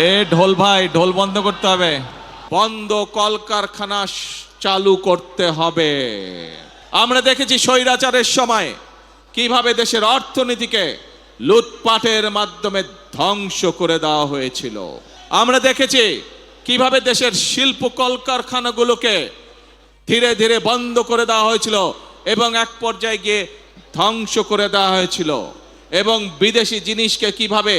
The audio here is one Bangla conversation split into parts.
এ ঢোল ভাই, ঢোল বন্ধ করতে হবে। বন্ধ কলকারখানা চালু করতে হবে। আমরা দেখেছি স্বৈরাচারের সময় কিভাবে দেশের অর্থনীতিকে লুটপাটের মাধ্যমে ধ্বংস করে দেওয়া হয়েছিল। আমরা দেখেছি কিভাবে দেশের শিল্প কলকারখানাগুলোকে ধীরে ধীরে বন্ধ করে দেওয়া হয়েছিল এবং এক পর্যায়ে গিয়ে ধ্বংস করে দেওয়া হয়েছিল। এবং বিদেশি জিনিসকে কিভাবে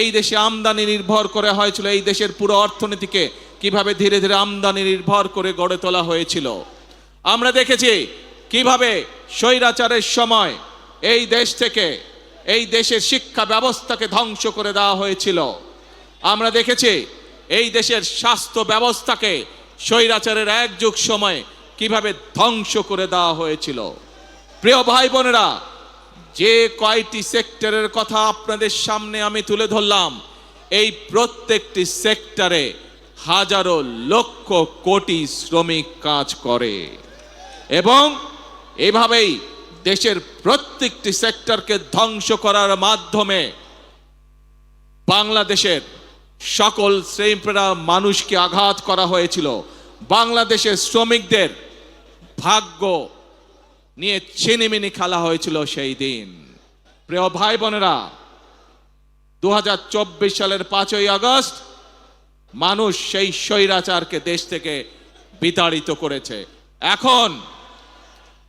এই দেশে আমদানি নির্ভর করে হয়েছিল, এই দেশের পুরো অর্থনীতিকে কিভাবে ধীরে ধীরে আমদানি নির্ভর করে গড়ে তোলা হয়েছিল। আমরা দেখেছি কিভাবে স্বৈরাচারের সময় এই দেশ থেকে এই দেশের শিক্ষা ব্যবস্থাকে ধ্বংস করে দেওয়া হয়েছিল। আমরা দেখেছি এই দেশের স্বাস্থ্য ব্যবস্থাকে স্বৈরাচারের এক যুগ সময় কিভাবে ধ্বংস করে দেওয়া হয়েছিল। প্রিয় ভাই বোনেরা, যে কয়টি সেক্টরের কথা আপনাদের সামনে আমি তুলে ধরলাম, এই প্রত্যেকটি সেক্টরে হাজারো লক্ষ কোটি শ্রমিক কাজ করে এবং এভাবেই দেশের প্রত্যেকটি সেক্টরকে ধ্বংস করার মাধ্যমে বাংলাদেশের সকল শ্রেণীপেরা মানুষকে আঘাত করা হয়েছিল। বাংলাদেশের শ্রমিকদের ভাগ্য নিয়ে ছিনিমিনি খেলা হয়েছিল সেই দিন। প্রিয় ভাই বোনেরা, 2024 সালের 5ই আগস্ট মানুষ সেই স্বৈরাচারকে দেশ থেকে বিতাড়িত করেছে।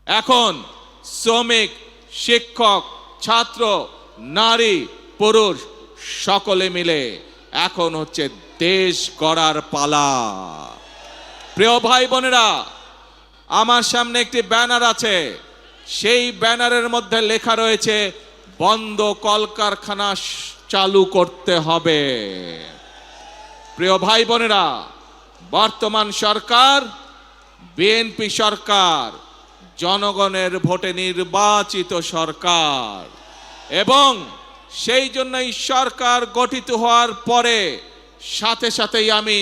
এখন শ্রমিক, শিক্ষক, ছাত্র, নারী, পুরুষ সকলে মিলে এখন হচ্ছে দেশ গড়ার পালা। প্রিয় ভাই বোনেরা, আমার সামনে একটি ব্যানার আছে, সেই ব্যানারের মধ্যে লেখা রয়েছে বন্ধ কলকারখানা চালু করতে হবে। প্রিয় ভাই বোনেরা, বর্তমান সরকার বিএনপি সরকার, জনগণের ভোটে নির্বাচিত সরকার এবং সেই জন্যই সরকার গঠিত হওয়ার পরে সাথে সাথেই আমি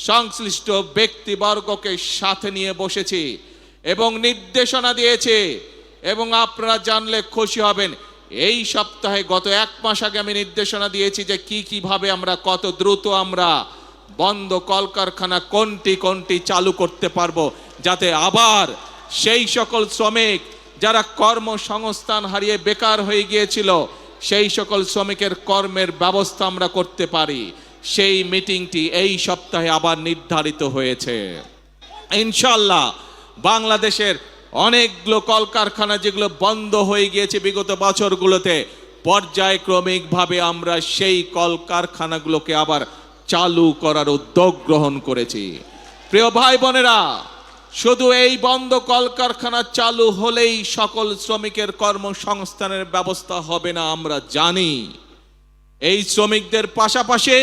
সংশ্লিষ্ট ব্যক্তিবর্গকে সাথে নিয়ে বসেছি এবং নির্দেশনা দিয়েছি। এবং আপনারা জানলে খুশি হবেন, এই সপ্তাহে গত 1 মাস আগে আমি নির্দেশনা দিয়েছি যে কিভাবে আমরা কত দ্রুত আমরা বন্ধ কলকারখানা কোনটি চালু করতে পারবো, যাতে আবার সেই সকল শ্রমিক যারা কর্মসংস্থান হারিয়ে বেকার হয়ে গিয়েছিল সেই সকল শ্রমিকের কর্মের ব্যবস্থা আমরা করতে পারি। সেই মিটিংটি এই সপ্তাহে আবার নির্ধারিত হয়েছে। ইনশাআল্লাহ বাংলাদেশের অনেকগুলো কলকারখানা যেগুলো বন্ধ হয়ে গিয়েছে বিগত বছরগুলোতে, পর্যায়ক্রমিকভাবে আমরা সেই কলকারখানাগুলোকে আবার চালু করার উদ্যোগ গ্রহণ করেছি। প্রিয় ভাই বোনেরা, শুধু এই বন্ধ কলকারখানা চালু হলেই সকল শ্রমিকের কর্মসংস্থানের ব্যবস্থা হবে না, আমরা জানি। এই শ্রমিকদের পাশাপাশি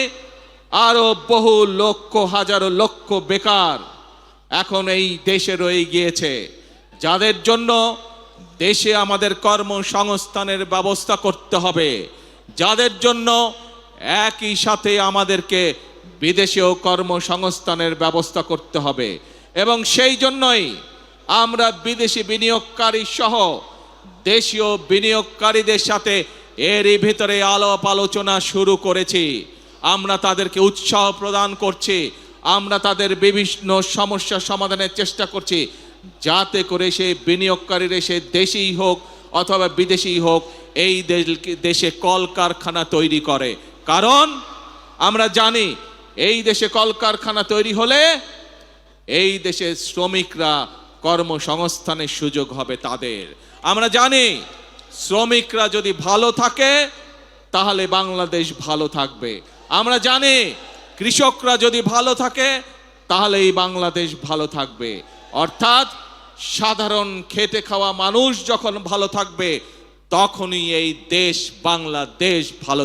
আরো বহু লক্ষ, হাজারো লক্ষ বেকার এখন এই দেশে রয়ে গিয়েছে, যাদের জন্য দেশে আমাদের কর্মসংস্থানের ব্যবস্থা করতে হবে, যাদের জন্য একই সাথে আমাদেরকে বিদেশেও কর্মসংস্থানের ব্যবস্থা করতে হবে। এবং সেই জন্যই আমরা বিদেশি বিনিয়োগকারী সহ দেশীয় বিনিয়োগকারীদের সাথে এরই ভিতরে আলাপ আলোচনা শুরু করেছি। আমরা তাদেরকে উৎসাহ প্রদান করছি, আমরা তাদের বিভিন্ন সমস্যা সমাধানের চেষ্টা করছি, যাতে করে সেই বিনিয়োগকারীরা সে দেশেই হোক অথবা বিদেশি হোক এই দেশে কলকারখানা তৈরি করে। কারণ আমরা জানি এই দেশে কলকারখানা তৈরি হলে এই দেশের শ্রমিকরা কর্মসংস্থানের সুযোগ হবে তাদের। আমরা জানি শ্রমিকরা যদি ভালো থাকে তাহলে বাংলাদেশ ভালো থাকবে। আমরা জানি কৃষকরা যদি ভালো থাকে তাহলে এই বাংলাদেশ ভালো থাকবে। অর্থাৎ সাধারণ খেটে খাওয়া মানুষ যখন ভালো থাকবে তখনই এই দেশ বাংলাদেশ ভালো